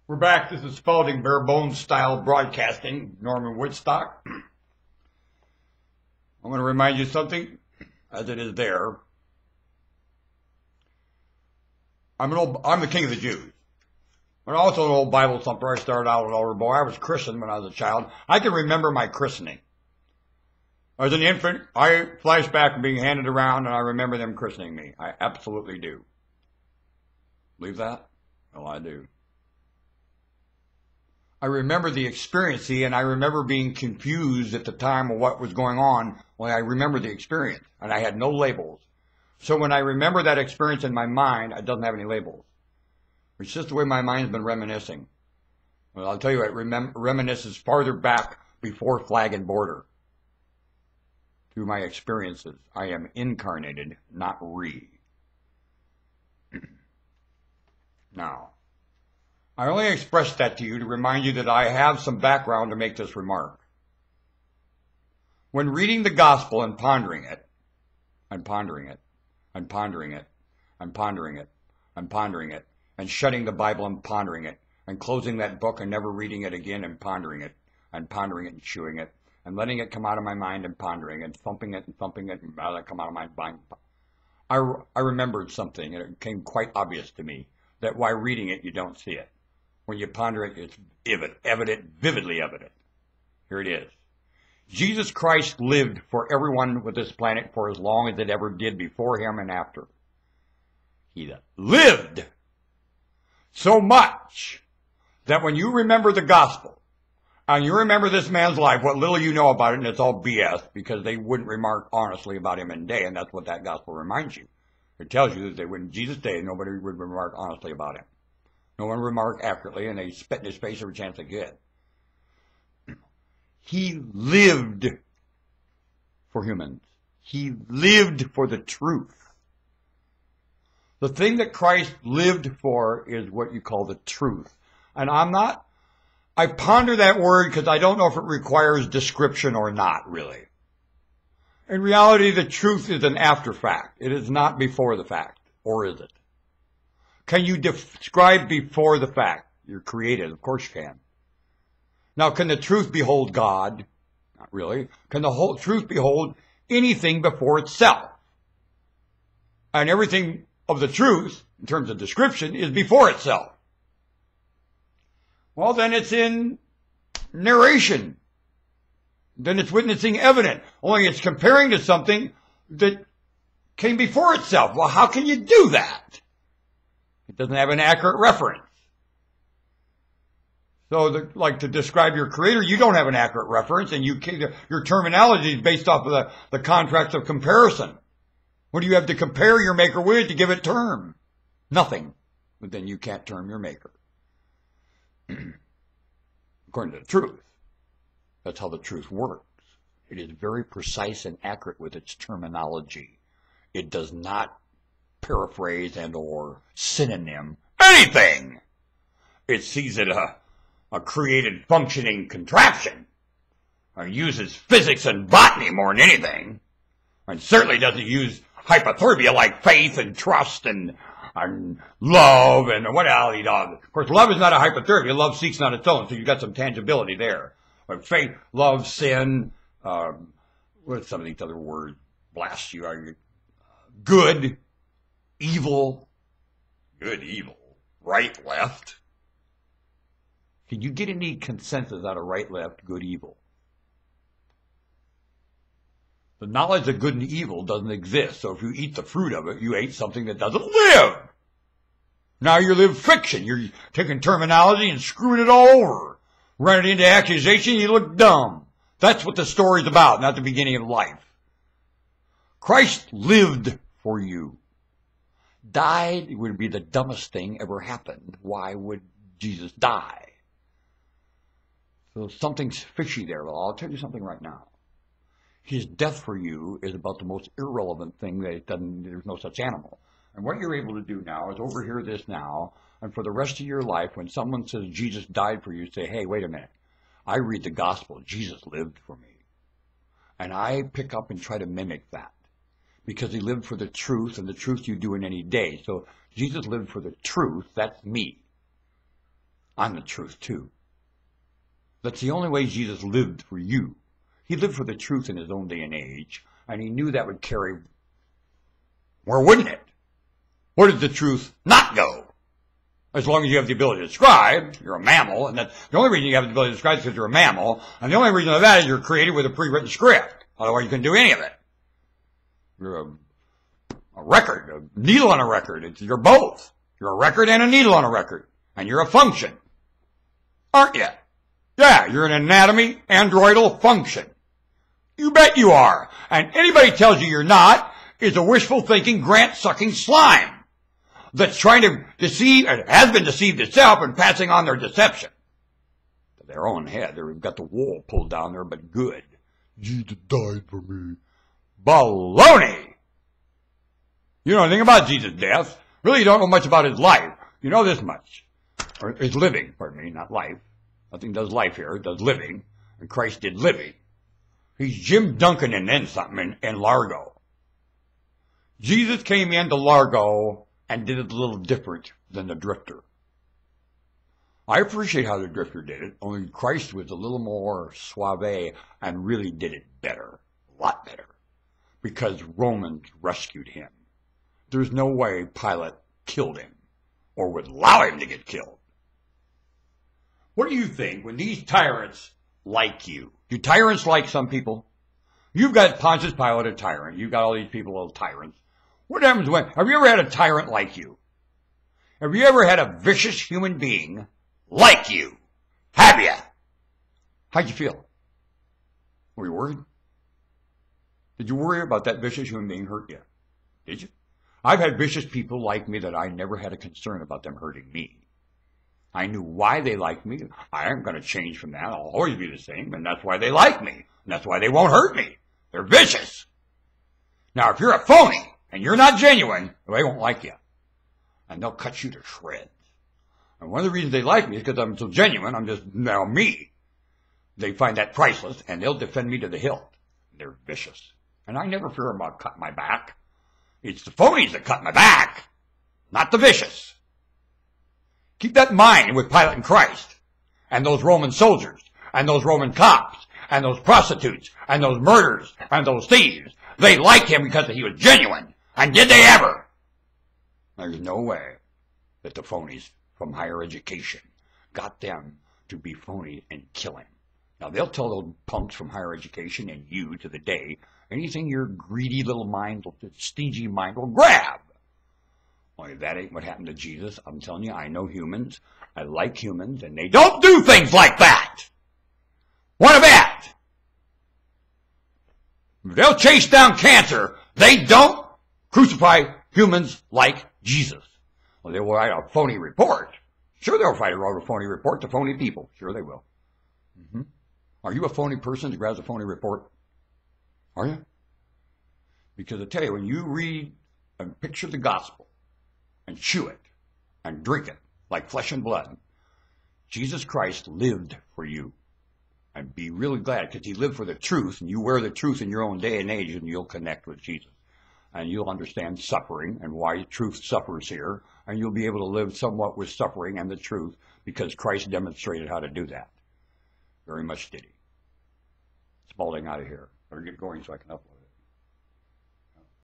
We're back. This is Spalding Bare Bones Style Broadcasting. Norman Woodstock. I'm going to remind you something, as it is there. I'm the king of the Jews. I'm also an old Bible thumper. I started out an older boy. I was christened when I was a child. I can remember my christening. As an infant, I flash back being handed around, and I remember them christening me. I absolutely do. Believe that? Well, I do. I remember the experience, and I remember being confused at the time of what was going on when I remember the experience, and I had no labels. So when I remember that experience in my mind, it doesn't have any labels. It's just the way my mind's been reminiscing. Well, I'll tell you, it reminisces farther back before flag and border. Through my experiences, I am incarnated, not re. Now, I only expressed that to you to remind you that I have some background to make this remark. When reading the gospel and pondering it, and pondering it, and pondering it, and pondering it, and pondering it, and shutting the Bible and pondering it, and closing that book and never reading it again and pondering it and chewing it, and letting it come out of my mind and pondering and thumping it and let it come out of my mind. I remembered something, and it became quite obvious to me that while reading it, you don't see it. When you ponder it, it's vividly evident. Here it is. Jesus Christ lived for everyone with this planet for as long as it ever did before him and after. He lived so much that when you remember the gospel, and you remember this man's life, what little you know about it, and it's all BS, because they wouldn't remark honestly about him in day, and that's what that gospel reminds you. It tells you that they wouldn't, Jesus' day, nobody would remark honestly about him. No one remarked accurately, and they spit in his face every chance they get. He lived for humans. He lived for the truth. The thing that Christ lived for is what you call the truth. And I ponder that word because I don't know if it requires description or not, really. In reality, the truth is an after fact. It is not before the fact, or is it? Can you describe before the fact? You're created. Of course you can. Now, can the truth behold God? Not really. Can the whole truth behold anything before itself? And everything of the truth, in terms of description, is before itself. Well, then it's in narration. Then it's witnessing evident. Only it's comparing to something that came before itself. Well, how can you do that? It doesn't have an accurate reference. So, like to describe your creator, you don't have an accurate reference, and your terminology is based off of the contracts of comparison. What do you have to compare your maker with to give it term? Nothing. But then you can't term your maker. According to the truth. That's how the truth works. It is very precise and accurate with its terminology. It does not paraphrase and or synonym anything. It sees it a created functioning contraption. Or uses physics and botany more than anything. And certainly doesn't use hypothermia like faith and trust and love and what else he does. Of course, love is not a hypothermia. Love seeks not its own, so you've got some tangibility there. But faith, love, sin, what's some of these other words? Blast you. Good, evil, right, left. Can you get any consensus out of right, left, good, evil? The knowledge of good and evil doesn't exist, so if you eat the fruit of it, you ate something that doesn't live. Now you live fiction. You're taking terminology and screwing it all over. Run it into accusation, you look dumb. That's what the story's about, not the beginning of life. Christ lived for you. Died, it would be the dumbest thing ever happened. Why would Jesus die? So something's fishy there. Well, I'll tell you something right now. His death for you is about the most irrelevant thing that there's no such animal. And what you're able to do now is overhear this now, and for the rest of your life, when someone says Jesus died for you, say, hey, wait a minute. I read the gospel. Jesus lived for me. And I pick up and try to mimic that. Because he lived for the truth, and the truth you do in any day. So Jesus lived for the truth. That's me. I'm the truth too. That's the only way Jesus lived for you. He lived for the truth in his own day and age, and he knew that would carry. Where wouldn't it? Where does the truth not go? As long as you have the ability to describe, you're a mammal, and that's the only reason you have the ability to describe is because you're a mammal, and the only reason of that is you're created with a pre-written script. Otherwise, you couldn't do any of it. You're a record, a needle on a record. You're both. You're a record and a needle on a record, and you're a function, aren't you? Yeah, you're an anatomy androidal function. You bet you are. And anybody tells you you're not is a wishful thinking, grant-sucking slime that's trying to deceive, and has been deceived itself and passing on their deception to their own head. They've got the wool pulled down there, but good. Jesus died for me. Baloney! You know anything about Jesus' death. Really, you don't know much about his life. You know this much. Or his living, pardon me, not life. Nothing does life here, it does living. And Christ did living. He's Jim Duncan and then something in Largo. Jesus came into Largo and did it a little different than the drifter. I appreciate how the drifter did it, only Christ was a little more suave and really did it better, a lot better, because Romans rescued him. There's no way Pilate killed him or would allow him to get killed. What do you think when these tyrants like you? Do tyrants like some people? You've got Pontius Pilate, a tyrant. You've got all these people, little tyrants. What happens when, have you ever had a tyrant like you? Have you ever had a vicious human being like you? Have you? How'd you feel? Were you worried? Did you worry about that vicious human being hurt you? Did you? I've had vicious people like me that I never had a concern about them hurting me. I knew why they liked me. I aren't going to change from that. I'll always be the same, and that's why they like me. And that's why they won't hurt me. They're vicious. Now, if you're a phony and you're not genuine, they won't like you. And they'll cut you to shreds. And one of the reasons they like me is because I'm so genuine. I'm just now me. They find that priceless, and they'll defend me to the hilt. They're vicious. And I never fear about cutting my back. It's the phonies that cut my back, not the vicious. Keep that in mind with Pilate and Christ, and those Roman soldiers, and those Roman cops, and those prostitutes, and those murderers, and those thieves. They liked him because he was genuine. And did they ever? There's no way that the phonies from higher education got them to be phony and kill him. Now, they'll tell those punks from higher education and you to the day, anything your greedy little mind, stingy mind will grab. Only that ain't what happened to Jesus. I'm telling you, I know humans. I like humans, and they don't do things like that. What of that? They'll chase down cancer. They don't crucify humans like Jesus. Well, they will write a phony report. Sure, they'll write a phony report to phony people. Sure, they will. Are you a phony person that grabs a phony report? Are you? Because I tell you, when you read and picture the gospel and chew it and drink it like flesh and blood, Jesus Christ lived for you. And be really glad because he lived for the truth, and you wear the truth in your own day and age, and you'll connect with Jesus. And you'll understand suffering and why truth suffers here, and you'll be able to live somewhat with suffering and the truth because Christ demonstrated how to do that. Very much did he. Spalding out of here. Better get going so I can upload.